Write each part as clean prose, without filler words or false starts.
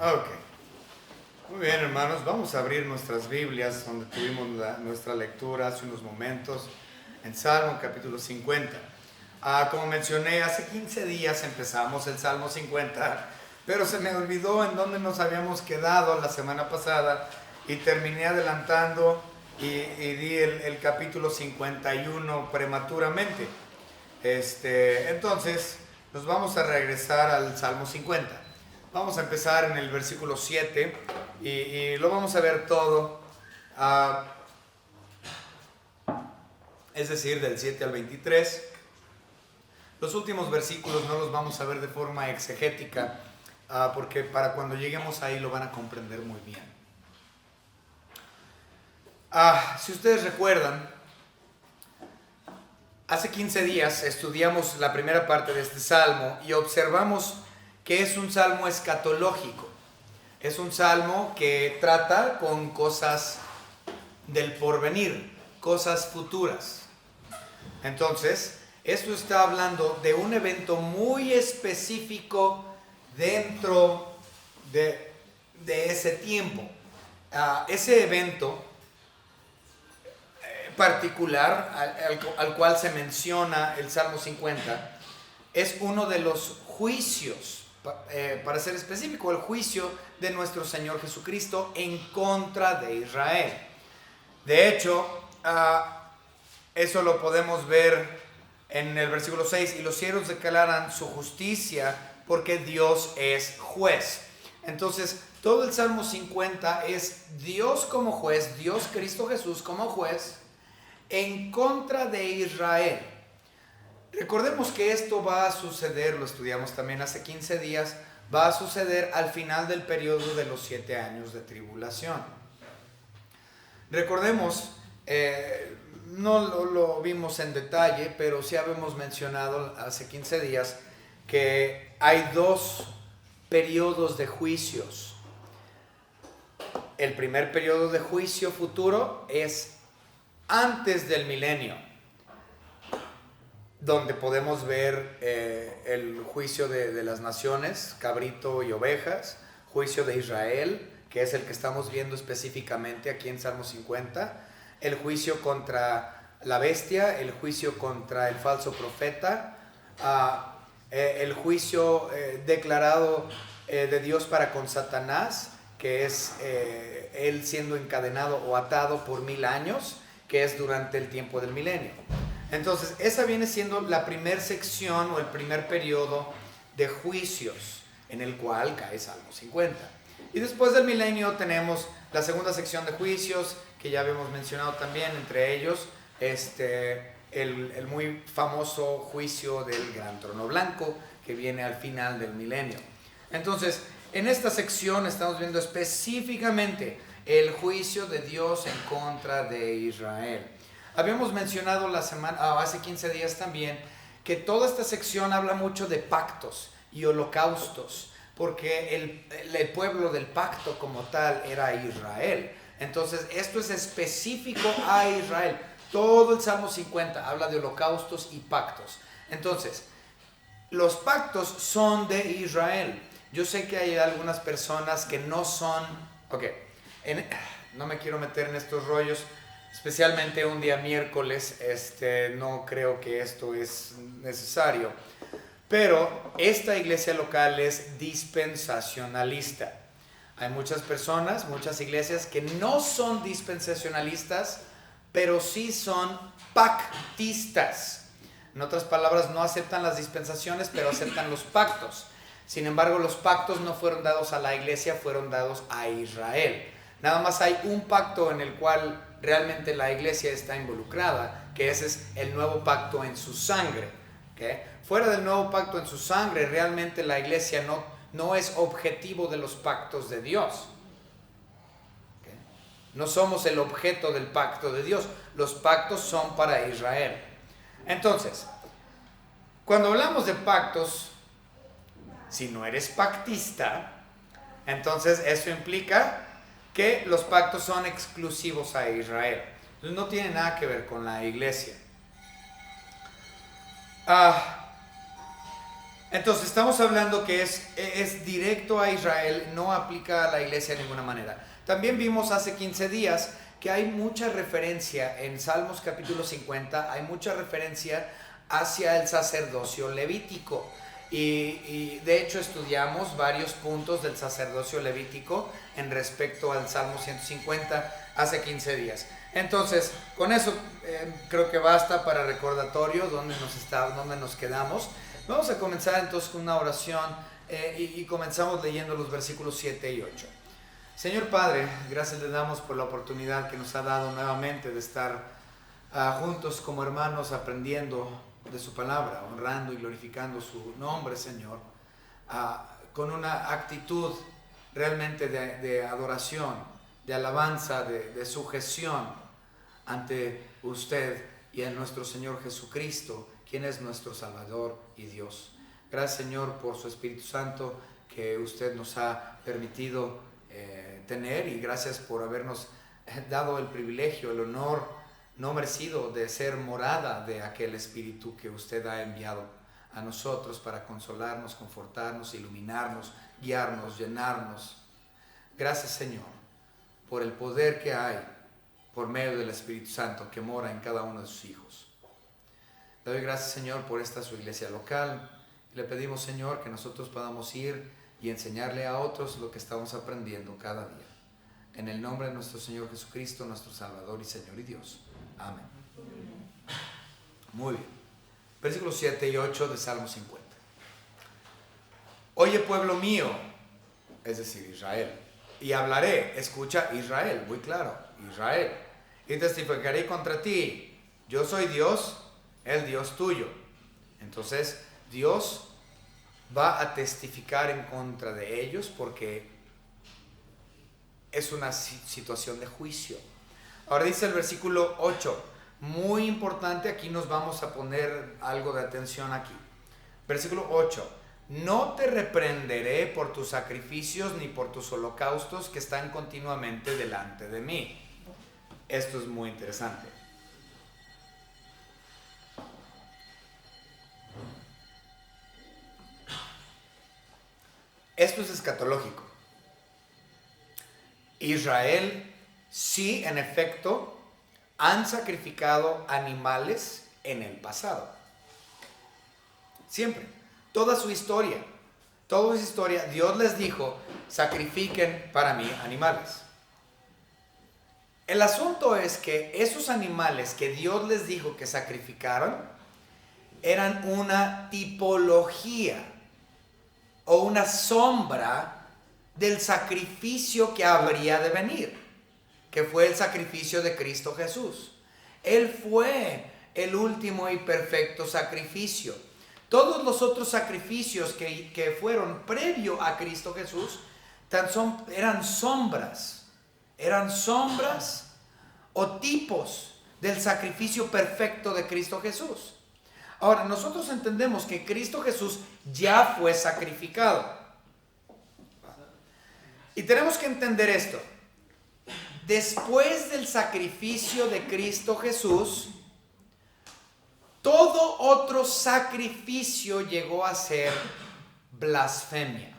Ok, muy bien hermanos, vamos a abrir nuestras Biblias donde tuvimos nuestra lectura hace unos momentos en Salmo capítulo 50. Como mencioné, hace 15 días empezamos el Salmo 50, pero se me olvidó en dónde nos habíamos quedado la semana pasada y terminé adelantando y di el capítulo 51 prematuramente. Entonces, nos vamos a regresar al Salmo 50. Vamos a empezar en el versículo 7 y lo vamos a ver todo, es decir, del 7 al 23. Los últimos versículos no los vamos a ver de forma exegética, porque para cuando lleguemos ahí lo van a comprender muy bien. Si ustedes recuerdan, hace 15 días estudiamos la primera parte de este salmo y observamos que es un salmo escatológico. Es un salmo que trata con cosas del porvenir, cosas futuras. Entonces, esto está hablando de un evento muy específico dentro de ese tiempo. Ese evento particular al cual se menciona el Salmo 50 es uno de los juicios, para ser específico, el juicio de nuestro Señor Jesucristo en contra de Israel. De hecho, eso lo podemos ver en el versículo 6, y los cielos declararán su justicia porque Dios es juez. Entonces, todo el Salmo 50 es Dios como juez, Dios Cristo Jesús como juez en contra de Israel. Recordemos que esto va a suceder, lo estudiamos también hace 15 días, va a suceder al final del periodo de los 7 años de tribulación. Recordemos, no lo vimos en detalle, pero sí habíamos mencionado hace 15 días que hay dos periodos de juicios. El primer periodo de juicio futuro es antes del milenio, donde podemos ver el juicio de las naciones, cabrito y ovejas, juicio de Israel, que es el que estamos viendo específicamente aquí en Salmo 50, el juicio contra la bestia, el juicio contra el falso profeta, el juicio declarado de Dios para con Satanás, que es él siendo encadenado o atado por 1000 años, que es durante el tiempo del milenio. Entonces, esa viene siendo la primera sección o el primer periodo de juicios en el cual cae Salmo 50. Y después del milenio tenemos la segunda sección de juicios, que ya habíamos mencionado también, entre ellos el muy famoso juicio del gran trono blanco, que viene al final del milenio. Entonces, en esta sección estamos viendo específicamente el juicio de Dios en contra de Israel. Habíamos mencionado hace 15 días también que toda esta sección habla mucho de pactos y holocaustos, porque el pueblo del pacto como tal era Israel. Entonces esto es específico a Israel. Todo el Salmo 50 habla de holocaustos y pactos. Entonces, los pactos son de Israel. Yo sé que hay algunas personas que no son... no me quiero meter en estos rollos, especialmente un día miércoles, no creo que esto es necesario, pero esta iglesia local es dispensacionalista. Hay muchas personas, muchas iglesias que no son dispensacionalistas, pero sí son pactistas. En otras palabras, no aceptan las dispensaciones, pero aceptan los pactos. Sin embargo, los pactos no fueron dados a la iglesia, fueron dados a Israel. Nada más hay un pacto en el cual realmente la iglesia está involucrada, que ese es el nuevo pacto en su sangre. ¿Okay? Fuera del nuevo pacto en su sangre, realmente la iglesia no es objetivo de los pactos de Dios. ¿Okay? No somos el objeto del pacto de Dios. Los pactos son para Israel. Entonces, cuando hablamos de pactos, si no eres pactista, entonces eso implica que los pactos son exclusivos a Israel. Entonces no tiene nada que ver con la iglesia. Entonces estamos hablando que es directo a Israel, no aplica a la iglesia de ninguna manera. También vimos hace 15 días que hay mucha referencia en Salmos capítulo 50, hay mucha referencia hacia el sacerdocio levítico. Y de hecho estudiamos varios puntos del sacerdocio levítico en respecto al Salmo 150 hace 15 días. Entonces, con eso creo que basta para recordatorio dónde nos quedamos. Vamos a comenzar entonces con una oración y comenzamos leyendo los versículos 7 y 8. Señor Padre, gracias le damos por la oportunidad que nos ha dado nuevamente de estar juntos como hermanos aprendiendo de su palabra, honrando y glorificando su nombre, Señor, con una actitud realmente de adoración, de alabanza, de sujeción ante usted y a nuestro Señor Jesucristo, quien es nuestro Salvador y Dios. Gracias, Señor, por su Espíritu Santo que usted nos ha permitido tener, y gracias por habernos dado el privilegio, el honor no merecido de ser morada de aquel Espíritu que usted ha enviado a nosotros para consolarnos, confortarnos, iluminarnos, guiarnos, llenarnos. Gracias, Señor, por el poder que hay por medio del Espíritu Santo que mora en cada uno de sus hijos. Le doy gracias, Señor, por esta su iglesia local. Y le pedimos, Señor, que nosotros podamos ir y enseñarle a otros lo que estamos aprendiendo cada día. En el nombre de nuestro Señor Jesucristo, nuestro Salvador y Señor y Dios. Amén. Muy bien. Versículos 7 y 8 de Salmo 50. Oye, pueblo mío, es decir, Israel, y hablaré, escucha, Israel, muy claro, Israel, y testificaré contra ti. Yo soy Dios, el Dios tuyo. Entonces, Dios va a testificar en contra de ellos porque es una situación de juicio. Ahora dice el versículo 8, muy importante, aquí nos vamos a poner algo de atención aquí. Versículo 8, no te reprenderé por tus sacrificios ni por tus holocaustos que están continuamente delante de mí. Esto es muy interesante. Esto es escatológico. Israel sí, en efecto, han sacrificado animales en el pasado. Siempre. Toda su historia, Dios les dijo, sacrifiquen para mí animales. El asunto es que esos animales que Dios les dijo que sacrificaron eran una tipología o una sombra del sacrificio que habría de venir, que fue el sacrificio de Cristo Jesús. Él fue el último y perfecto sacrificio. Todos los otros sacrificios que fueron previo a Cristo Jesús eran sombras o tipos del sacrificio perfecto de Cristo Jesús. Ahora, nosotros entendemos que Cristo Jesús ya fue sacrificado. Y tenemos que entender esto. Después del sacrificio de Cristo Jesús, todo otro sacrificio llegó a ser blasfemia.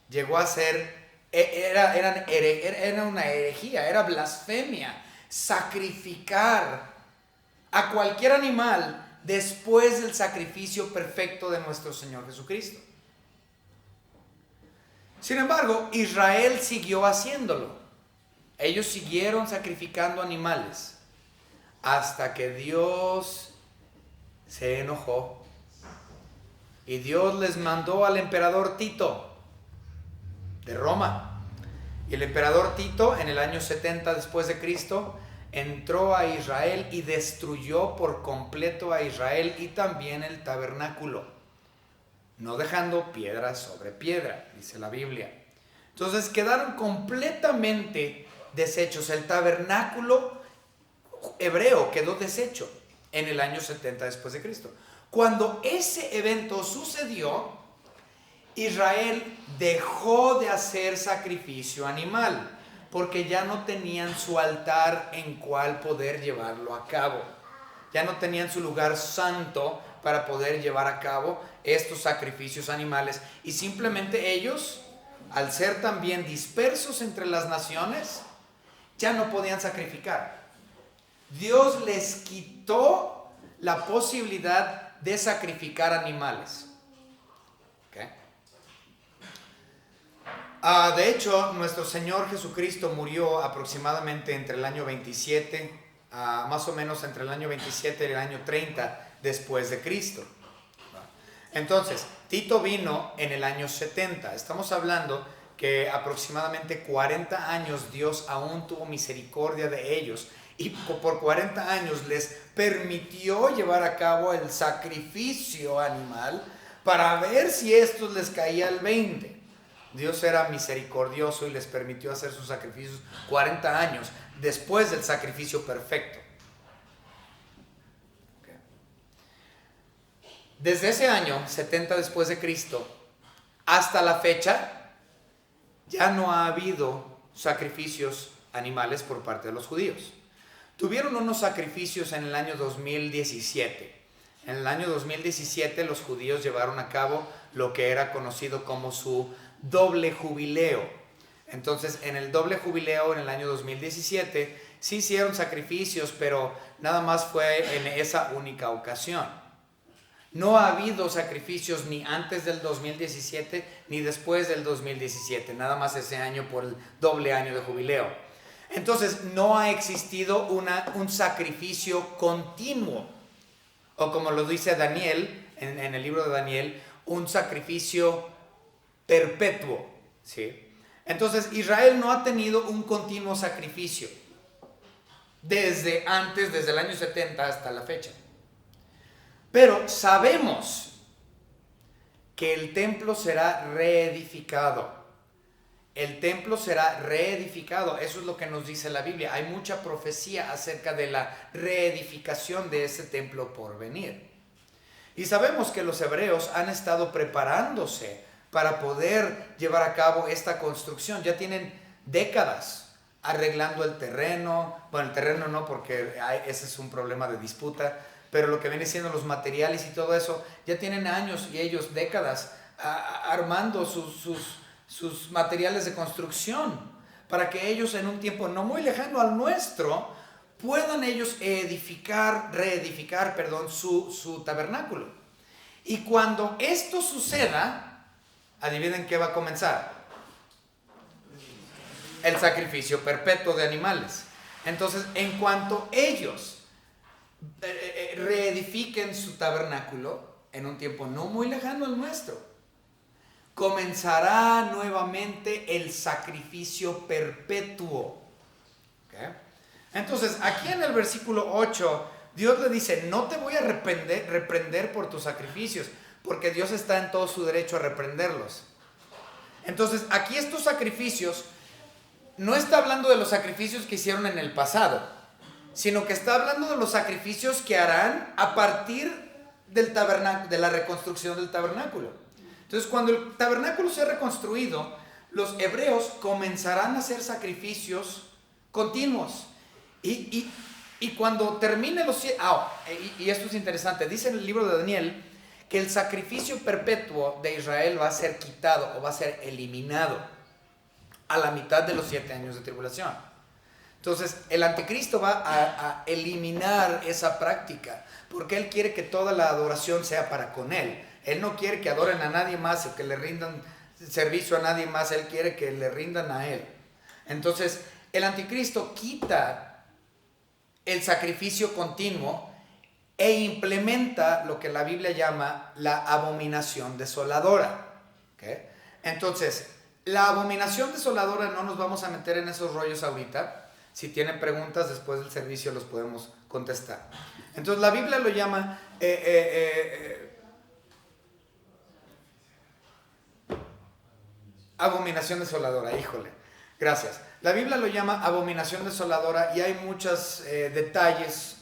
Llegó a ser, era una herejía, era blasfemia. Sacrificar a cualquier animal después del sacrificio perfecto de nuestro Señor Jesucristo. Sin embargo, Israel siguió haciéndolo. Ellos siguieron sacrificando animales hasta que Dios se enojó y Dios les mandó al emperador Tito de Roma. Y el emperador Tito, en el año 70 después de Cristo, entró a Israel y destruyó por completo a Israel y también el tabernáculo, no dejando piedra sobre piedra, dice la Biblia. Entonces quedaron completamente deshechos. El tabernáculo hebreo quedó deshecho en el año 70 después de Cristo. Cuando ese evento sucedió, Israel dejó de hacer sacrificio animal, porque ya no tenían su altar en cual poder llevarlo a cabo. Ya no tenían su lugar santo para poder llevar a cabo estos sacrificios animales. Y simplemente ellos, al ser también dispersos entre las naciones, ya no podían sacrificar. Dios les quitó la posibilidad de sacrificar animales. ¿Okay? De hecho, nuestro Señor Jesucristo murió aproximadamente entre el año 27, más o menos entre el año 27 y el año 30 después de Cristo. Entonces, Tito vino en el año 70. Estamos hablando que aproximadamente 40 años Dios aún tuvo misericordia de ellos y por 40 años les permitió llevar a cabo el sacrificio animal para ver si estos les caía el 20. Dios era misericordioso y les permitió hacer sus sacrificios 40 años después del sacrificio perfecto. Desde ese año 70 después de Cristo hasta la fecha ya no ha habido sacrificios animales por parte de los judíos. Tuvieron unos sacrificios en el año 2017. En el año 2017 los judíos llevaron a cabo lo que era conocido como su doble jubileo. Entonces, en el doble jubileo en el año 2017 sí hicieron sacrificios, pero nada más fue en esa única ocasión. No ha habido sacrificios ni antes del 2017 ni después del 2017, nada más ese año por el doble año de jubileo. Entonces no ha existido un sacrificio continuo, o como lo dice Daniel en el libro de Daniel, un sacrificio perpetuo, ¿sí? Entonces Israel no ha tenido un continuo sacrificio desde el año 70 hasta la fecha. Pero sabemos que el templo será reedificado. El templo será reedificado. Eso es lo que nos dice la Biblia. Hay mucha profecía acerca de la reedificación de ese templo por venir. Y sabemos que los hebreos han estado preparándose para poder llevar a cabo esta construcción. Ya tienen décadas arreglando el terreno. Bueno, el terreno no, porque ese es un problema de disputa. Pero lo que viene siendo los materiales y todo eso, ya tienen años y ellos décadas armando sus materiales de construcción para que ellos en un tiempo no muy lejano al nuestro puedan ellos reedificar su tabernáculo. Y cuando esto suceda, adivinen qué va a comenzar: el sacrificio perpetuo de animales. Entonces, en cuanto ellos reedifiquen su tabernáculo en un tiempo no muy lejano al nuestro, comenzará nuevamente el sacrificio perpetuo. ¿Okay? Entonces, aquí en el versículo 8, Dios le dice: no te voy a reprender por tus sacrificios, porque Dios está en todo su derecho a reprenderlos. Entonces, aquí estos sacrificios, no está hablando de los sacrificios que hicieron en el pasado, sino que está hablando de los sacrificios que harán a partir del tabernáculo, de la reconstrucción del tabernáculo. Entonces, cuando el tabernáculo sea reconstruido, los hebreos comenzarán a hacer sacrificios continuos. Y cuando termine y esto es interesante, dice en el libro de Daniel que el sacrificio perpetuo de Israel va a ser quitado o va a ser eliminado a la mitad de los 7 años de tribulación. Entonces, el anticristo va a eliminar esa práctica, porque él quiere que toda la adoración sea para con él. Él no quiere que adoren a nadie más o que le rindan servicio a nadie más. Él quiere que le rindan a él. Entonces, el anticristo quita el sacrificio continuo e implementa lo que la Biblia llama la abominación desoladora. ¿Okay? Entonces, la abominación desoladora, no nos vamos a meter en esos rollos ahorita. Si tienen preguntas después del servicio los podemos contestar. Entonces la Biblia lo llama abominación desoladora. Híjole, gracias. La Biblia lo llama abominación desoladora y hay muchos detalles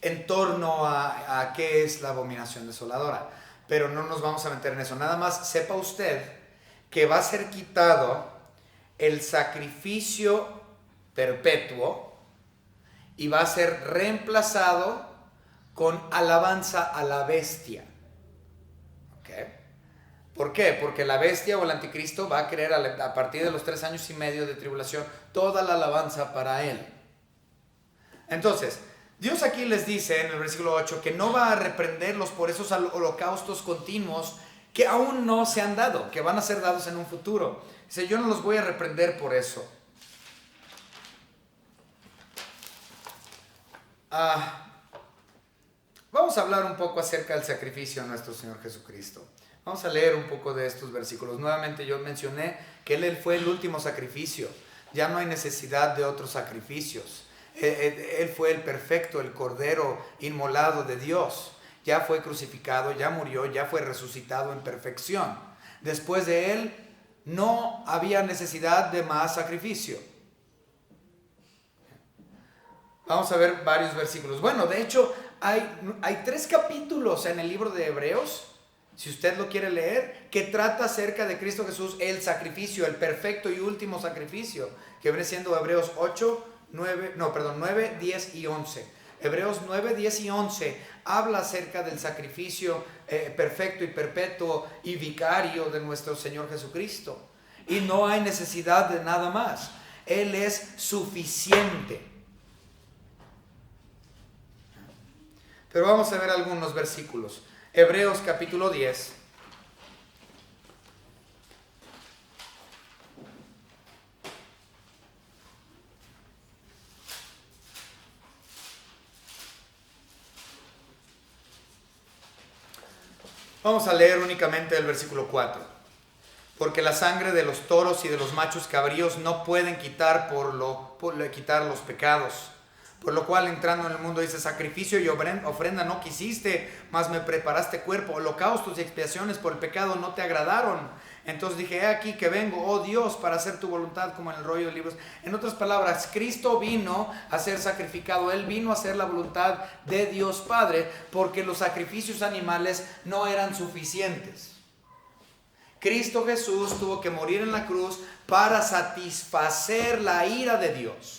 en torno a qué es la abominación desoladora. Pero no nos vamos a meter en eso. Nada más sepa usted que va a ser quitado el sacrificio perpetuo y va a ser reemplazado con alabanza a la bestia. ¿Okay? ¿Por qué? Porque la bestia o el anticristo va a querer a partir de los 3 años y medio de tribulación toda la alabanza para él. Entonces, Dios aquí les dice en el versículo 8 que no va a reprenderlos por esos holocaustos continuos que aún no se han dado, que van a ser dados en un futuro. Dice, yo no los voy a reprender por eso. Vamos a hablar un poco acerca del sacrificio de nuestro Señor Jesucristo. Vamos a leer un poco de estos versículos. Nuevamente yo mencioné que Él fue el último sacrificio. Ya no hay necesidad de otros sacrificios. Él fue el perfecto, el cordero inmolado de Dios. Ya fue crucificado, ya murió, ya fue resucitado en perfección. Después de Él no había necesidad de más sacrificio. Vamos a ver varios versículos. Bueno, de hecho, hay 3 capítulos en el libro de Hebreos, si usted lo quiere leer, que trata acerca de Cristo Jesús, el sacrificio, el perfecto y último sacrificio, que viene siendo Hebreos 9, 10 y 11. Hebreos 9, 10 y 11 habla acerca del sacrificio perfecto y perpetuo y vicario de nuestro Señor Jesucristo. Y no hay necesidad de nada más. Él es suficiente. Pero vamos a ver algunos versículos. Hebreos capítulo 10. Vamos a leer únicamente el versículo 4. Porque la sangre de los toros y de los machos cabríos no pueden quitar quitar los pecados. Por lo cual, entrando en el mundo, dice, sacrificio y ofrenda no quisiste, mas me preparaste cuerpo. Holocaustos y expiaciones por el pecado no te agradaron. Entonces dije, he aquí que vengo, oh Dios, para hacer tu voluntad, como en el rollo de libros. En otras palabras, Cristo vino a ser sacrificado. Él vino a hacer la voluntad de Dios Padre, porque los sacrificios animales no eran suficientes. Cristo Jesús tuvo que morir en la cruz para satisfacer la ira de Dios.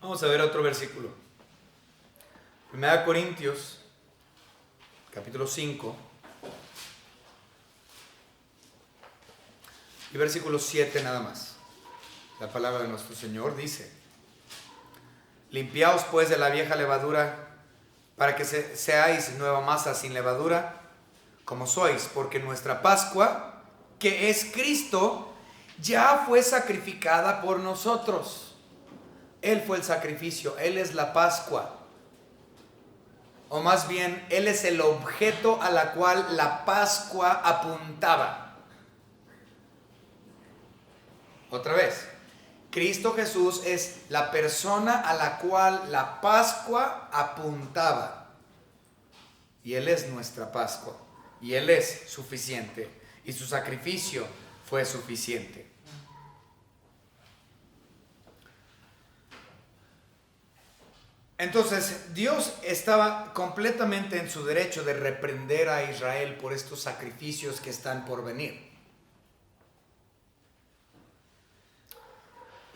Vamos a ver otro versículo. 1 Corintios, capítulo 5, y versículo 7 nada más. La palabra de nuestro Señor dice, limpiaos pues de la vieja levadura, para que seáis nueva masa sin levadura, como sois, porque nuestra Pascua, que es Cristo, ya fue sacrificada por nosotros. Él fue el sacrificio, Él es la Pascua. O más bien, Él es el objeto a la cual la Pascua apuntaba. Otra vez, Cristo Jesús es la persona a la cual la Pascua apuntaba. Y Él es nuestra Pascua. Y Él es suficiente. Y su sacrificio fue suficiente. Entonces, Dios estaba completamente en su derecho de reprender a Israel por estos sacrificios que están por venir.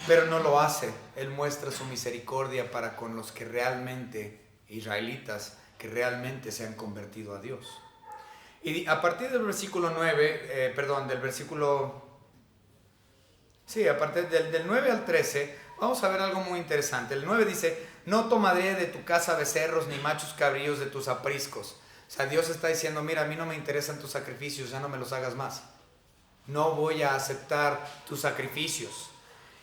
Pero no lo hace. Él muestra su misericordia para con los que realmente, israelitas, que realmente se han convertido a Dios. Y a partir del versículo 9, a partir del 9 al 13, vamos a ver algo muy interesante. El 9 dice, no tomaré de tu casa becerros ni machos cabríos de tus apriscos. O sea, Dios está diciendo, mira, a mí no me interesan tus sacrificios, ya no me los hagas más. No voy a aceptar tus sacrificios.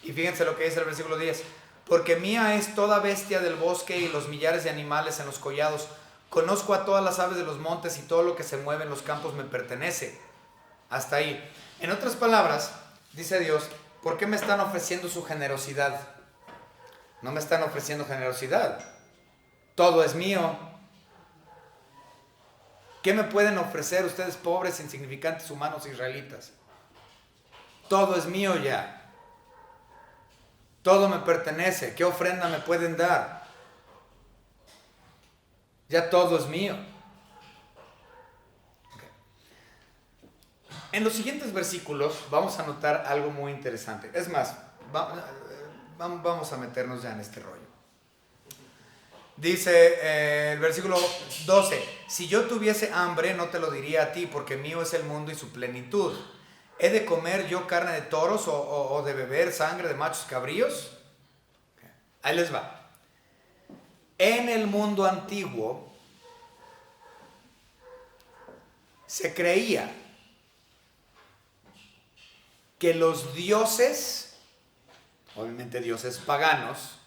Y fíjense lo que dice el versículo 10. Porque mía es toda bestia del bosque y los millares de animales en los collados. Conozco a todas las aves de los montes y todo lo que se mueve en los campos me pertenece. Hasta ahí. En otras palabras, dice Dios, ¿por qué me están ofreciendo su generosidad? No me están ofreciendo generosidad. Todo es mío. ¿Qué me pueden ofrecer ustedes, pobres, insignificantes, humanos israelitas? Todo es mío ya. Todo me pertenece. ¿Qué ofrenda me pueden dar? Ya todo es mío. Okay. En los siguientes versículos vamos a notar algo muy interesante. Es más, vamos a meternos ya en este rollo. Dice el versículo 12: si yo tuviese hambre no te lo diría a ti, porque mío es el mundo y su plenitud. ¿He de comer yo carne de toros o de beber sangre de machos cabríos? Ahí les va. En el mundo antiguo se creía que los dioses, obviamente dioses paganos,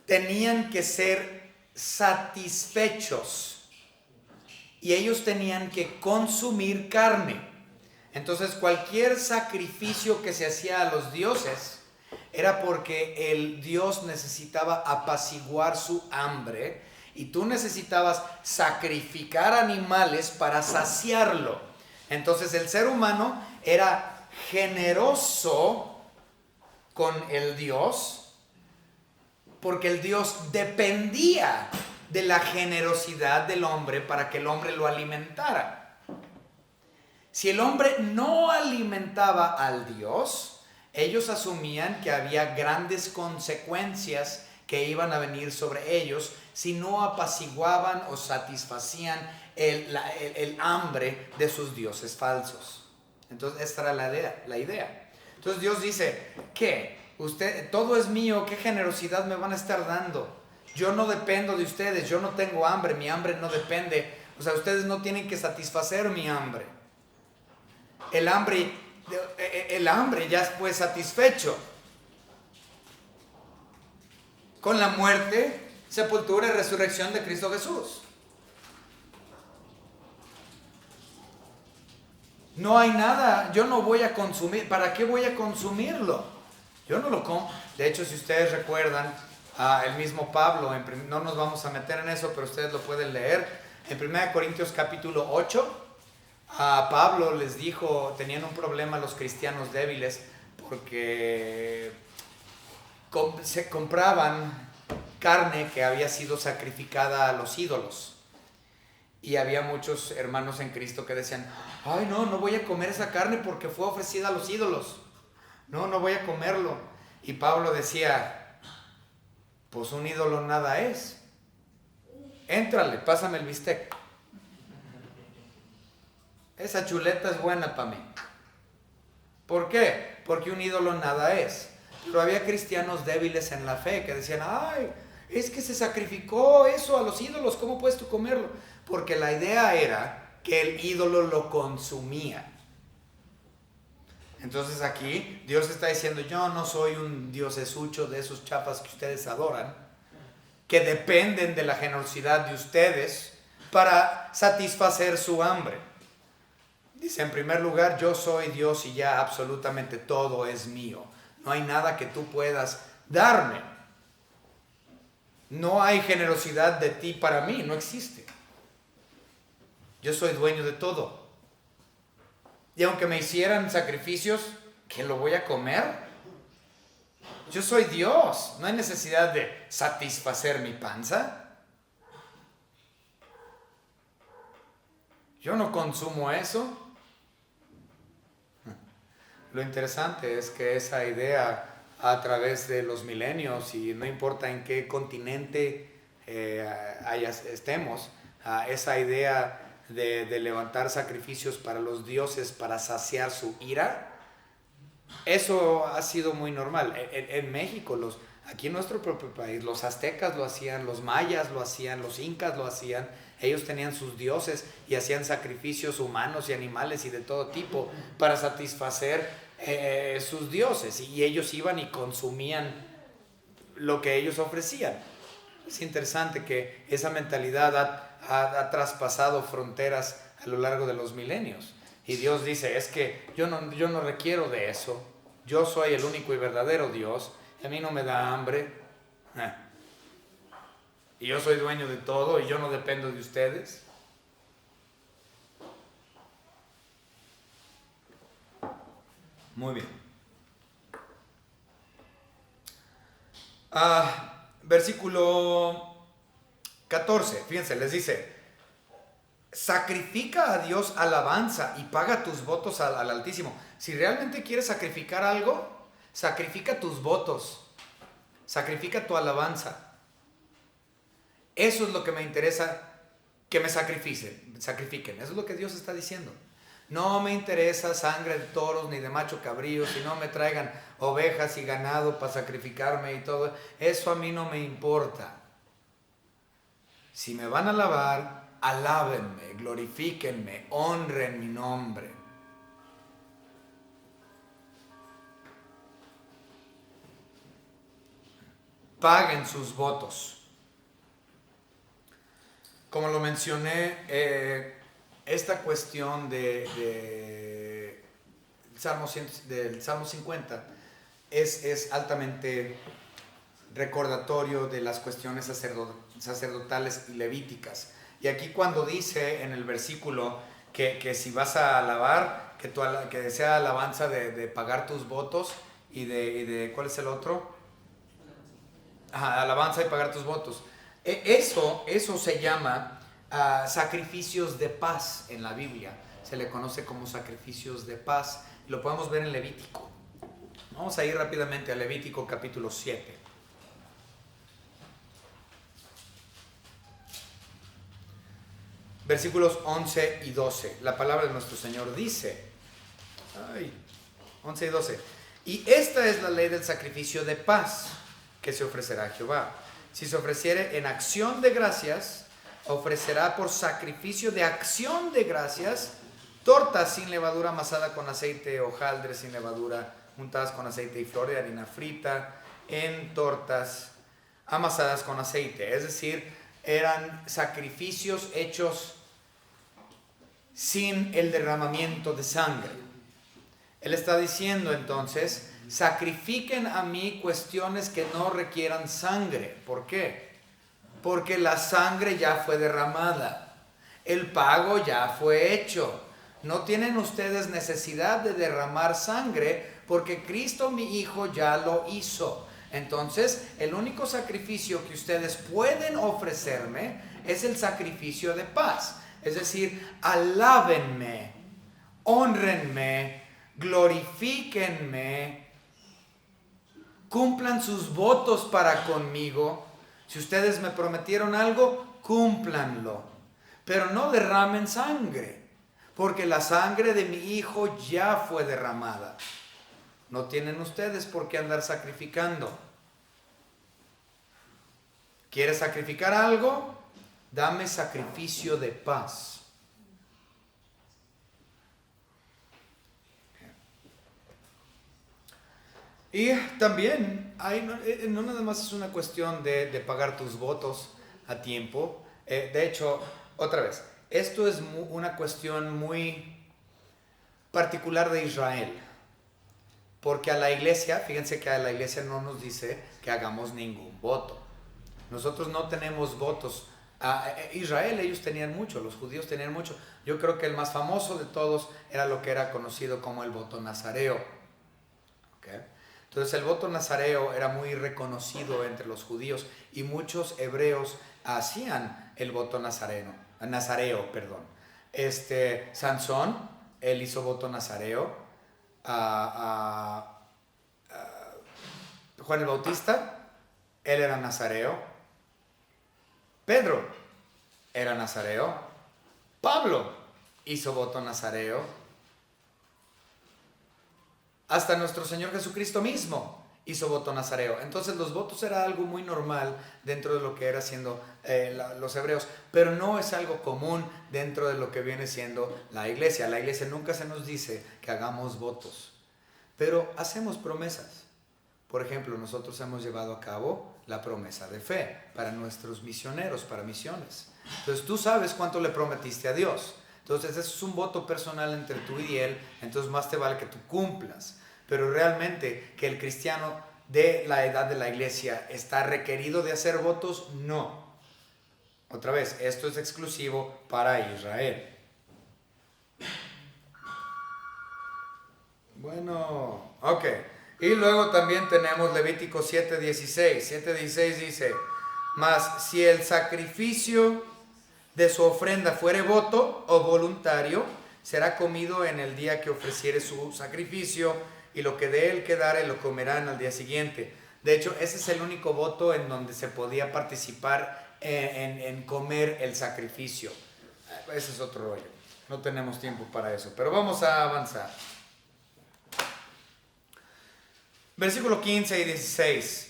tenían que ser satisfechos y ellos tenían que consumir carne. Entonces cualquier sacrificio que se hacía a los dioses era porque el dios necesitaba apaciguar su hambre y tú necesitabas sacrificar animales para saciarlo. Entonces el ser humano era generoso con el dios porque el dios dependía de la generosidad del hombre para que el hombre lo alimentara. Si el hombre no alimentaba al dios, ellos asumían que había grandes consecuencias que iban a venir sobre ellos si no apaciguaban o satisfacían el hambre de sus dioses falsos. Entonces esta era la idea. Entonces Dios dice, ¿qué? Todo es mío, ¿qué generosidad me van a estar dando? Yo no dependo de ustedes, yo no tengo hambre, mi hambre no depende. O sea, ustedes no tienen que satisfacer mi hambre. El hambre ya fue satisfecho con la muerte, sepultura y resurrección de Cristo Jesús. No hay nada, yo no voy a consumir. ¿Para qué voy a consumirlo? Yo no lo como. De hecho, si ustedes recuerdan, el mismo Pablo, no nos vamos a meter en eso, pero ustedes lo pueden leer, en 1 Corintios capítulo 8, Pablo les dijo, tenían un problema los cristianos débiles, porque se compraban carne que había sido sacrificada a los ídolos. Y había muchos hermanos en Cristo que decían, ay no voy a comer esa carne porque fue ofrecida a los ídolos. No voy a comerlo. Y Pablo decía, pues un ídolo nada es. Éntrale, pásame el bistec. Esa chuleta es buena para mí. ¿Por qué? Porque un ídolo nada es. Pero había cristianos débiles en la fe que decían, ay, es que se sacrificó eso a los ídolos, ¿cómo puedes tú comerlo? Porque la idea era que el ídolo lo consumía. Entonces aquí Dios está diciendo, yo no soy un diosesucho de esos chafas que ustedes adoran, que dependen de la generosidad de ustedes para satisfacer su hambre. Dice, en primer lugar, yo soy Dios y ya absolutamente todo es mío. No hay nada que tú puedas darme. No hay generosidad de ti para mí, no existe. Yo soy dueño de todo. Y aunque me hicieran sacrificios, ¿qué lo voy a comer? Yo soy Dios, no hay necesidad de satisfacer mi panza. Yo no consumo eso. Lo interesante es que esa idea a través de los milenios, y no importa en qué continente estemos, esa idea de levantar sacrificios para los dioses para saciar su ira, eso ha sido muy normal. En México, aquí en nuestro propio país, los aztecas lo hacían, los mayas lo hacían, los incas lo hacían. Ellos tenían sus dioses y hacían sacrificios humanos y animales y de todo tipo para satisfacer sus dioses. Y ellos iban y consumían lo que ellos ofrecían. Es interesante que esa mentalidad ha traspasado fronteras a lo largo de los milenios. Y Dios dice, es que yo no requiero de eso. Yo soy el único y verdadero Dios. Y a mí no me da hambre. Y yo soy dueño de todo y yo no dependo de ustedes. Muy bien. Versículo 14, fíjense, les dice, sacrifica a Dios alabanza y paga tus votos al Altísimo. Si realmente quieres sacrificar algo, sacrifica tus votos, sacrifica tu alabanza. Eso es lo que me interesa, que me sacrifiquen. Eso es lo que Dios está diciendo. No me interesa sangre de toros ni de macho cabrío, si no me traigan ovejas y ganado para sacrificarme y todo. Eso a mí no me importa. Si me van a alabar, alábenme, glorifíquenme, honren mi nombre. Paguen sus votos. Como lo mencioné, esta cuestión del Salmo 50 es altamente recordatorio de las cuestiones sacerdotales y levíticas. Y aquí cuando dice en el versículo que si vas a alabar, que sea alabanza de pagar tus votos y de ¿cuál es el otro? Alabanza y pagar tus votos. Eso se llama sacrificios de paz en la Biblia. Se le conoce como sacrificios de paz. Lo podemos ver en Levítico. Vamos a ir rápidamente a Levítico capítulo 7. Versículos 11 y 12. La palabra de nuestro Señor dice, 11 y 12. Y esta es la ley del sacrificio de paz que se ofrecerá a Jehová. Si se ofreciere en acción de gracias, ofrecerá por sacrificio de acción de gracias tortas sin levadura amasada con aceite, hojaldres sin levadura untadas con aceite y flor de harina frita en tortas amasadas con aceite. Es decir, eran sacrificios hechos sin el derramamiento de sangre. Él está diciendo entonces, sacrifiquen a mí cuestiones que no requieran sangre. ¿Por qué? Porque la sangre ya fue derramada. El pago ya fue hecho. No tienen ustedes necesidad de derramar sangre porque Cristo mi Hijo ya lo hizo. Entonces, el único sacrificio que ustedes pueden ofrecerme es el sacrificio de paz. Es decir, alábenme, hónrenme, glorifíquenme, cumplan sus votos para conmigo. Si ustedes me prometieron algo, cúmplanlo. Pero no derramen sangre, porque la sangre de mi Hijo ya fue derramada. No tienen ustedes por qué andar sacrificando. ¿Quieres sacrificar algo? Dame sacrificio de paz. Y también no nada más es una cuestión de pagar tus votos a tiempo. De hecho, otra vez, esto es una cuestión muy particular de Israel. Porque a la iglesia, fíjense que a la iglesia no nos dice que hagamos ningún voto. Nosotros no tenemos votos. Israel, ellos tenían mucho, los judíos tenían mucho. Yo creo que el más famoso de todos era lo que era conocido como el voto nazareo. ¿Okay? Entonces el voto nazareo era muy reconocido entre los judíos y muchos hebreos hacían el voto nazareo. Sansón, él hizo voto nazareo. Juan el Bautista, él era nazareo. Pedro era nazareo. Pablo hizo voto nazareo. Hasta nuestro Señor Jesucristo mismo hizo voto nazareo. Entonces los votos era algo muy normal dentro de lo que era siendo los hebreos, pero no es algo común dentro de lo que viene siendo la iglesia. La iglesia nunca se nos dice que hagamos votos, pero hacemos promesas. Por ejemplo, nosotros hemos llevado a cabo la promesa de fe para nuestros misioneros, para misiones. Entonces tú sabes cuánto le prometiste a Dios. Entonces eso es un voto personal entre tú y Él, entonces más te vale que tú cumplas. Pero realmente que el cristiano de la edad de la iglesia está requerido de hacer votos, no. Otra vez, esto es exclusivo para Israel. Bueno, ok. Y luego también tenemos Levítico 7:16. 7:16 dice, mas si el sacrificio de su ofrenda fuere voto o voluntario, será comido en el día que ofreciere su sacrificio, y lo que de él quedare lo comerán al día siguiente. De hecho, ese es el único voto en donde se podía participar en comer el sacrificio. Ese es otro rollo. No tenemos tiempo para eso, pero vamos a avanzar. Versículo 15 y 16.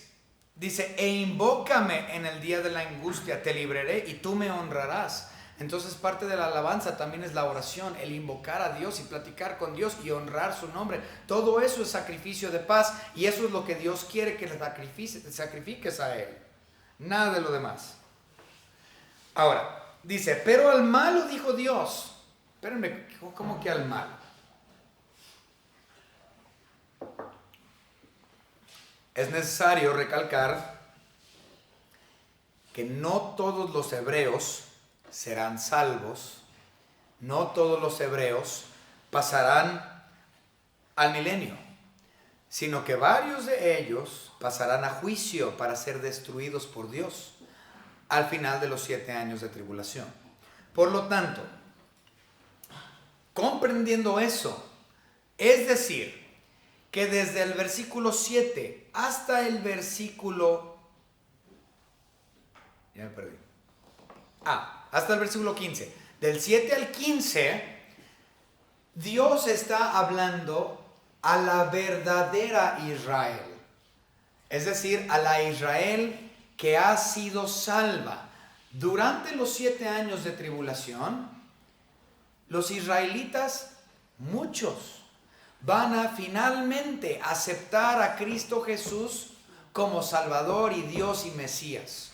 Dice, e invócame en el día de la angustia, te libraré y tú me honrarás. Entonces parte de la alabanza también es la oración, el invocar a Dios y platicar con Dios y honrar su nombre. Todo eso es sacrificio de paz, y eso es lo que Dios quiere que le sacrifiques a Él. Nada de lo demás. Ahora, dice, pero al malo dijo Dios. Espérenme, ¿cómo que al malo? Es necesario recalcar que no todos los hebreos serán salvos, no todos los hebreos pasarán al milenio, sino que varios de ellos pasarán a juicio para ser destruidos por Dios al final de los 7 años de tribulación. Por lo tanto, comprendiendo eso, es decir, que desde el versículo 7 hasta el versículo... Ya me perdí. Hasta el versículo 15. Del 7 al 15, Dios está hablando a la verdadera Israel. Es decir, a la Israel que ha sido salva. Durante los 7 años de tribulación, los israelitas, muchos, van a finalmente aceptar a Cristo Jesús como Salvador y Dios y Mesías.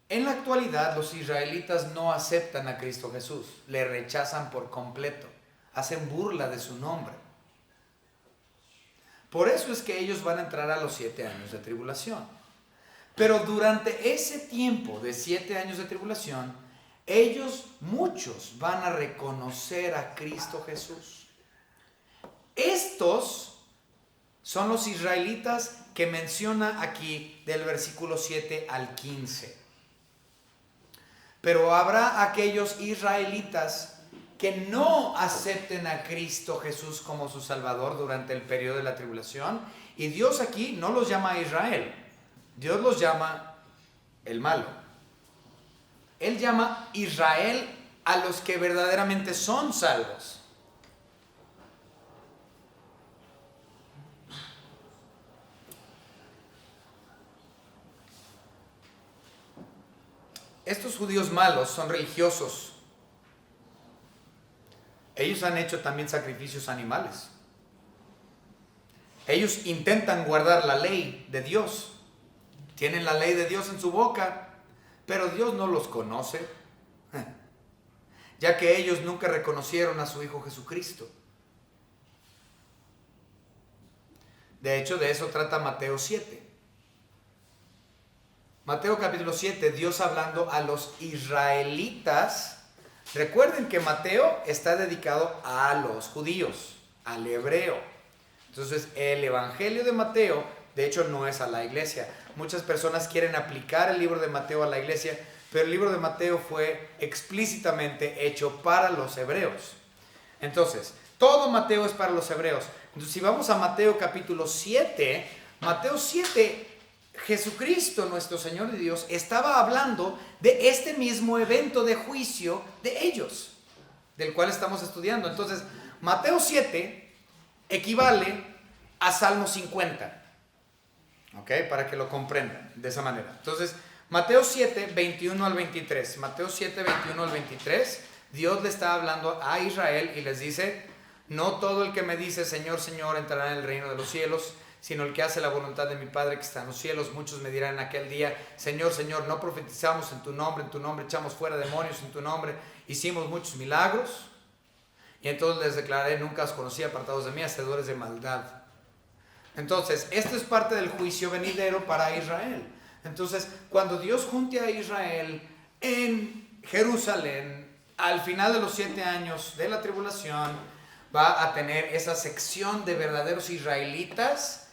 En la actualidad, los israelitas no aceptan a Cristo Jesús, le rechazan por completo, hacen burla de su nombre. Por eso es que ellos van a entrar a los 7 años de tribulación. Pero durante ese tiempo de 7 años de tribulación, ellos, muchos, van a reconocer a Cristo Jesús. Estos son los israelitas que menciona aquí del versículo 7 al 15. Pero habrá aquellos israelitas que no acepten a Cristo Jesús como su Salvador durante el periodo de la tribulación. Y Dios aquí no los llama a Israel. Dios los llama el malo. Él llama Israel a los que verdaderamente son salvos. Estos judíos malos son religiosos. Ellos han hecho también sacrificios animales. Ellos intentan guardar la ley de Dios. Tienen la ley de Dios en su boca, pero Dios no los conoce, ya que ellos nunca reconocieron a su Hijo Jesucristo. De hecho, de eso trata Mateo 7. Mateo capítulo 7, Dios hablando a los israelitas. Recuerden que Mateo está dedicado a los judíos, al hebreo. Entonces, el evangelio de Mateo, de hecho, no es a la iglesia. Muchas personas quieren aplicar el libro de Mateo a la iglesia, pero el libro de Mateo fue explícitamente hecho para los hebreos. Entonces, todo Mateo es para los hebreos. Entonces, si vamos a Mateo capítulo 7, Mateo 7, Jesucristo, nuestro Señor y Dios, estaba hablando de este mismo evento de juicio de ellos, del cual estamos estudiando. Entonces, Mateo 7 equivale a Salmo 50. ¿Ok? Para que lo comprendan de esa manera. Entonces, Mateo 7, 21 al 23. Mateo 7, 21 al 23. Dios le está hablando a Israel y les dice: no todo el que me dice Señor, Señor entrará en el reino de los cielos, sino el que hace la voluntad de mi Padre que está en los cielos. Muchos me dirán en aquel día: Señor, Señor, no profetizamos en tu nombre echamos fuera demonios en tu nombre, hicimos muchos milagros. Y entonces les declaré: nunca os conocí, apartados de mí, hacedores de maldad. Entonces, esto es parte del juicio venidero para Israel. Entonces, cuando Dios junte a Israel en Jerusalén, al final de los 7 años de la tribulación, va a tener esa sección de verdaderos israelitas,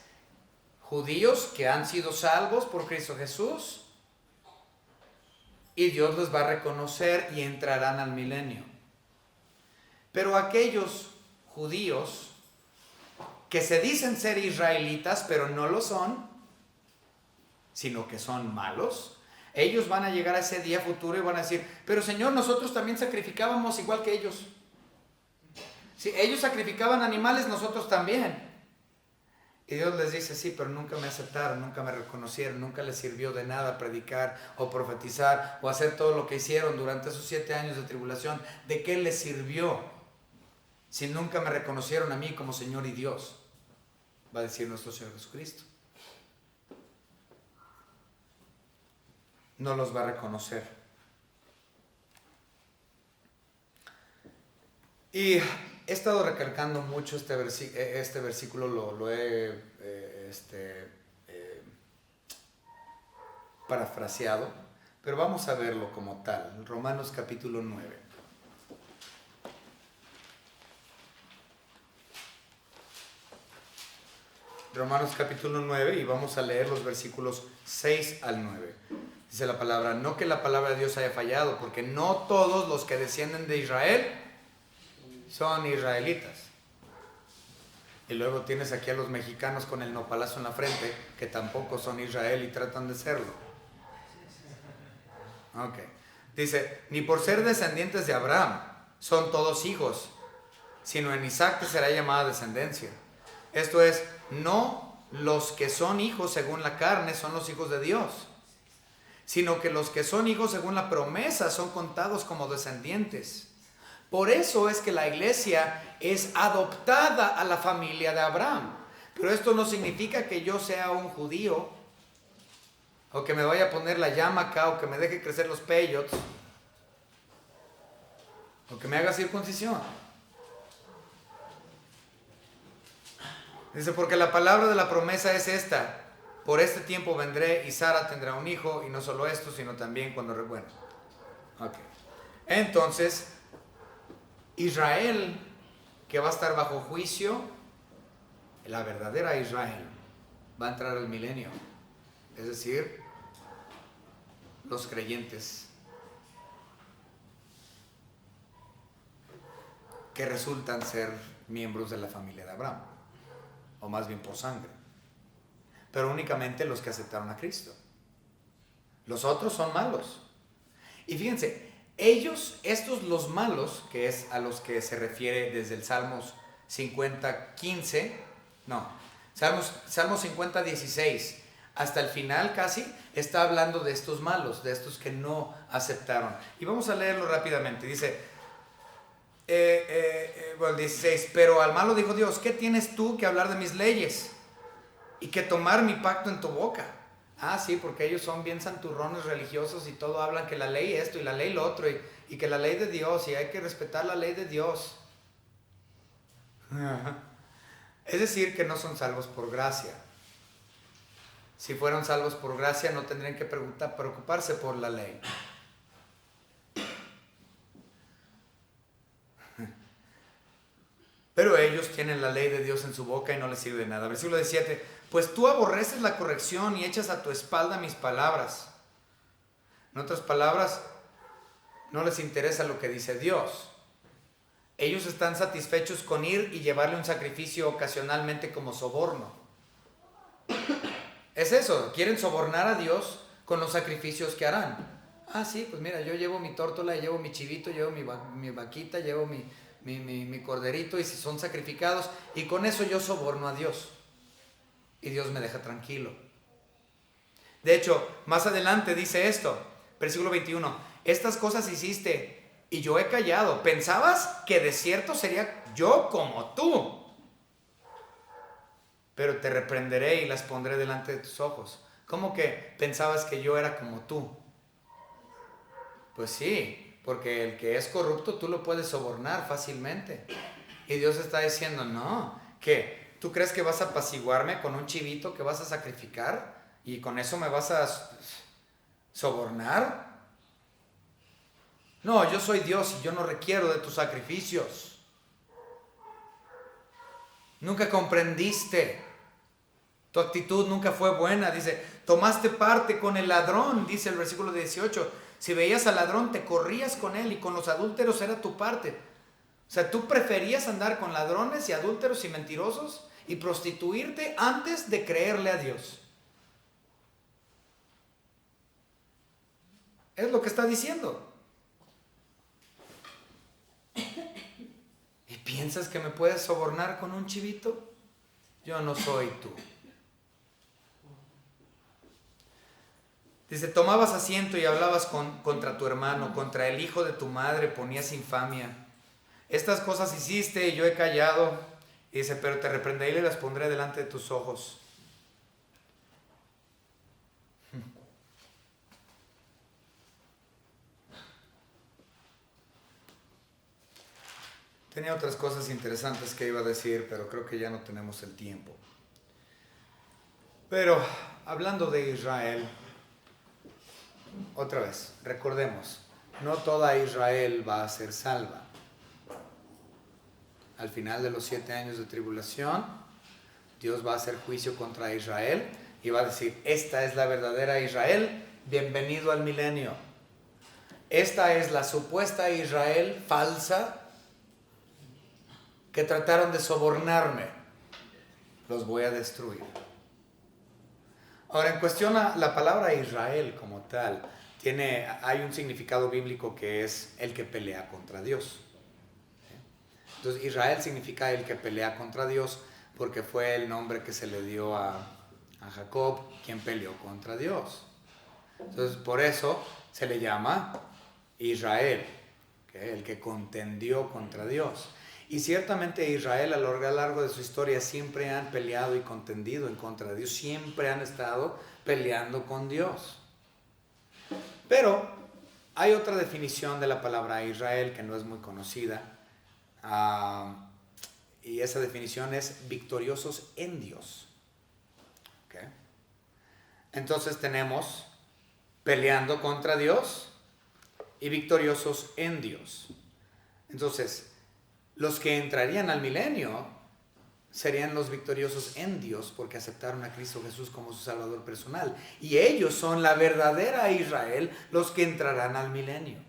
judíos que han sido salvos por Cristo Jesús, y Dios les va a reconocer y entrarán al milenio. Pero aquellos judíos que se dicen ser israelitas, pero no lo son, sino que son malos, ellos van a llegar a ese día futuro y van a decir, pero Señor, nosotros también sacrificábamos igual que ellos. Si ellos sacrificaban animales, nosotros también. Y Dios les dice, sí, pero nunca me aceptaron, nunca me reconocieron, nunca les sirvió de nada predicar o profetizar o hacer todo lo que hicieron durante esos 7 años de tribulación. ¿De qué les sirvió si nunca me reconocieron a mí como Señor y Dios? Va a decir nuestro Señor Jesucristo. No los va a reconocer. Y he estado recalcando mucho este versículo, lo he parafraseado, pero vamos a verlo como tal. Romanos capítulo 9. Romanos capítulo 9 y vamos a leer los versículos 6 al 9. Dice la palabra, no que la palabra de Dios haya fallado, porque no todos los que descienden de Israel son israelitas. Y luego tienes aquí a los mexicanos con el nopalazo en la frente, que tampoco son Israel y tratan de serlo. Ok. Dice, ni por ser descendientes de Abraham son todos hijos, sino en Isaac te será llamada descendencia. Esto es, no los que son hijos según la carne son los hijos de Dios, sino que los que son hijos según la promesa son contados como descendientes. Por eso es que la iglesia es adoptada a la familia de Abraham. Pero esto no significa que yo sea un judío, o que me vaya a poner la llama acá, o que me deje crecer los peyotes, o que me haga circuncisión. Dice, porque la palabra de la promesa es esta: por este tiempo vendré y Sara tendrá un hijo, y no solo esto, sino también cuando... Bueno, ok. Entonces, Israel, que va a estar bajo juicio, la verdadera Israel, va a entrar al milenio. Es decir, los creyentes que resultan ser miembros de la familia de Abraham, o más bien por sangre. Pero únicamente los que aceptaron a Cristo. Los otros son malos. Y fíjense, ellos, estos los malos, que es a los que se refiere desde el Salmos 50:15, no, Salmos 50:16, hasta el final casi, está hablando de estos malos, de estos que no aceptaron. Y vamos a leerlo rápidamente. Dice, bueno, 16, pero al malo dijo Dios, ¿qué tienes tú que hablar de mis leyes y que tomar mi pacto en tu boca? Ah, sí, porque ellos son bien santurrones religiosos y todo hablan que la ley esto y la ley lo otro y que la ley de Dios y hay que respetar la ley de Dios. Es decir, que no son salvos por gracia. Si fueran salvos por gracia no tendrían que preocuparse por la ley. Pero ellos tienen la ley de Dios en su boca y no les sirve de nada. Versículo 17. Pues tú aborreces la corrección y echas a tu espalda mis palabras. En otras palabras, no les interesa lo que dice Dios. Ellos están satisfechos con ir y llevarle un sacrificio ocasionalmente como soborno. Es eso, quieren sobornar a Dios con los sacrificios que harán. Ah, sí, pues mira, yo llevo mi tórtola, llevo mi chivito, llevo mi vaquita, llevo mi corderito, y si son sacrificados, y con eso yo soborno a Dios y Dios me deja tranquilo. De hecho, más adelante dice esto, versículo 21, estas cosas hiciste y yo he callado. ¿Pensabas que de cierto sería yo como tú? Pero te reprenderé y las pondré delante de tus ojos. ¿Cómo que pensabas que yo era como tú? Pues sí, porque el que es corrupto tú lo puedes sobornar fácilmente. Y Dios está diciendo, no, ¿qué? ¿Tú crees que vas a apaciguarme con un chivito que vas a sacrificar? ¿Y con eso me vas a sobornar? No, yo soy Dios y yo no requiero de tus sacrificios. Nunca comprendiste. Tu actitud nunca fue buena. Dice, tomaste parte con el ladrón, dice el versículo 18. Si veías al ladrón, te corrías con él, y con los adúlteros era tu parte. O sea, tú preferías andar con ladrones y adúlteros y mentirosos y prostituirte antes de creerle a Dios. Es lo que está diciendo. ¿Y piensas que me puedes sobornar con un chivito? Yo no soy tú. Dice, tomabas asiento y hablabas contra tu hermano, contra el hijo de tu madre ponías infamia. Estas cosas hiciste y yo he callado. Y dice, pero te reprenderé y las pondré delante de tus ojos. Tenía otras cosas interesantes que iba a decir, pero creo que ya no tenemos el tiempo. Pero hablando de Israel, otra vez, recordemos, no toda Israel va a ser salva. Al final de los 7 años de tribulación, Dios va a hacer juicio contra Israel y va a decir, esta es la verdadera Israel, bienvenido al milenio. Esta es la supuesta Israel falsa que trataron de sobornarme. Los voy a destruir. Ahora, en cuestión a la palabra Israel como tal, hay un significado bíblico que es el que pelea contra Dios. Entonces, Israel significa el que pelea contra Dios porque fue el nombre que se le dio a Jacob, quien peleó contra Dios. Entonces, por eso se le llama Israel, el que contendió contra Dios. Y ciertamente Israel a lo largo de su historia siempre han peleado y contendido en contra de Dios, siempre han estado peleando con Dios. Pero hay otra definición de la palabra Israel que no es muy conocida, y esa definición es victoriosos en Dios. ¿Okay? Entonces tenemos peleando contra Dios y victoriosos en Dios. Entonces, los que entrarían al milenio serían los victoriosos en Dios porque aceptaron a Cristo Jesús como su Salvador personal. Y ellos son la verdadera Israel, los que entrarán al milenio.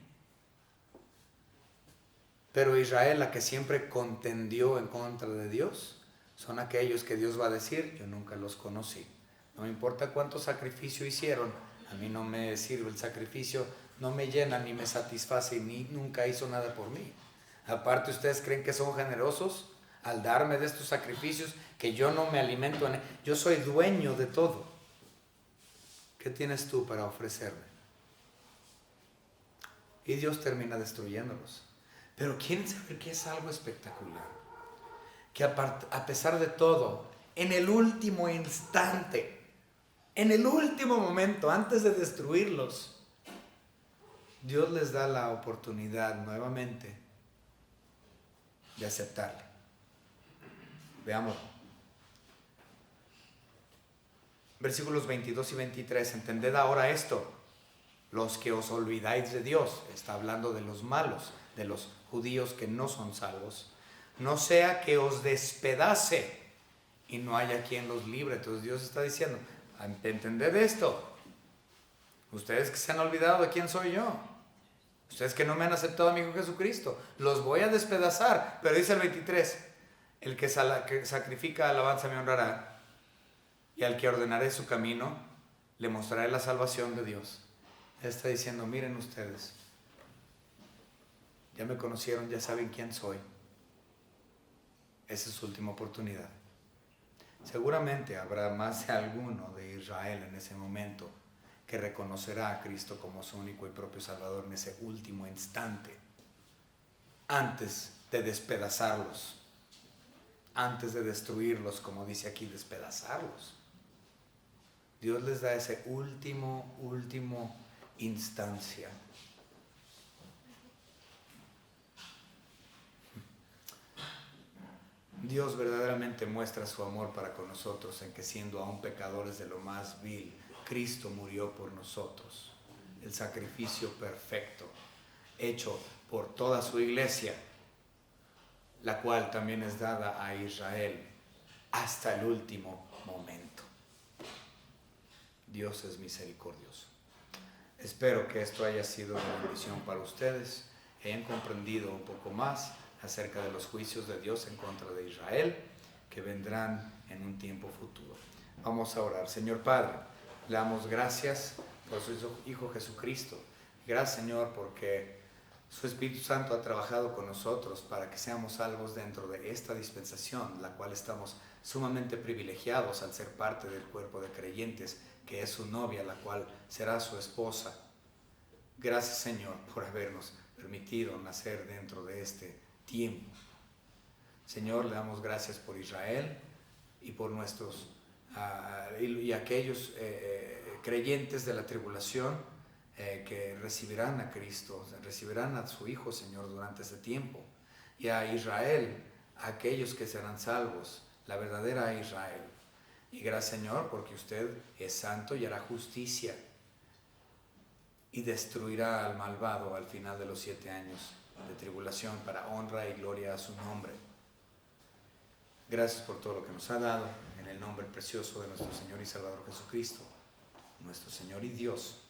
Pero Israel, la que siempre contendió en contra de Dios, son aquellos que Dios va a decir, yo nunca los conocí. No me importa cuánto sacrificio hicieron, a mí no me sirve el sacrificio, no me llena ni me satisface, ni nunca hizo nada por mí. Aparte, ¿ustedes creen que son generosos al darme de estos sacrificios que yo no me alimento en? Yo soy dueño de todo. ¿Qué tienes tú para ofrecerme? Y Dios termina destruyéndolos. Pero quieren saber que es algo espectacular. Que a pesar de todo, en el último instante, en el último momento, antes de destruirlos, Dios les da la oportunidad nuevamente de aceptarle. Veamos. Versículos 22 y 23. Entended ahora esto. Los que os olvidáis de Dios, está hablando de los malos, de los judíos que no son salvos, no sea que os despedace y no haya quien los libre. Entonces Dios está diciendo, entended esto. Ustedes que se han olvidado de quién soy yo, ustedes que no me han aceptado a mi Hijo Jesucristo, los voy a despedazar. Pero dice el 23, el que sacrifica alabanza me honrará, y al que ordenaré su camino, le mostraré la salvación de Dios. Él está diciendo, miren ustedes, ya me conocieron, ya saben quién soy. Esa es su última oportunidad. Seguramente habrá más de alguno de Israel en ese momento que reconocerá a Cristo como su único y propio Salvador en ese último instante, antes de despedazarlos, antes de destruirlos, como dice aquí, despedazarlos. Dios les da ese último instancia. Dios verdaderamente muestra su amor para con nosotros en que siendo aún pecadores de lo más vil, Cristo murió por nosotros. El sacrificio perfecto, hecho por toda su iglesia, la cual también es dada a Israel hasta el último momento. Dios es misericordioso. Espero que esto haya sido una bendición para ustedes, hayan comprendido un poco más acerca de los juicios de Dios en contra de Israel que vendrán en un tiempo futuro. Vamos a orar. Señor Padre, le damos gracias por su Hijo Jesucristo. Gracias, Señor, porque su Espíritu Santo ha trabajado con nosotros para que seamos salvos dentro de esta dispensación, la cual estamos sumamente privilegiados al ser parte del cuerpo de creyentes, que es su novia, la cual será su esposa. Gracias, Señor, por habernos permitido nacer dentro de este tiempo. Señor, le damos gracias por Israel y por nuestros y aquellos creyentes de la tribulación que recibirán a Cristo, recibirán a su Hijo, Señor, durante este tiempo. Y a Israel, a aquellos que serán salvos, la verdadera Israel. Y gracias, Señor, porque usted es santo y hará justicia y destruirá al malvado al final de los 7 años de tribulación para honra y gloria a su nombre. Gracias por todo lo que nos ha dado, en el nombre precioso de nuestro Señor y Salvador Jesucristo, nuestro Señor y Dios.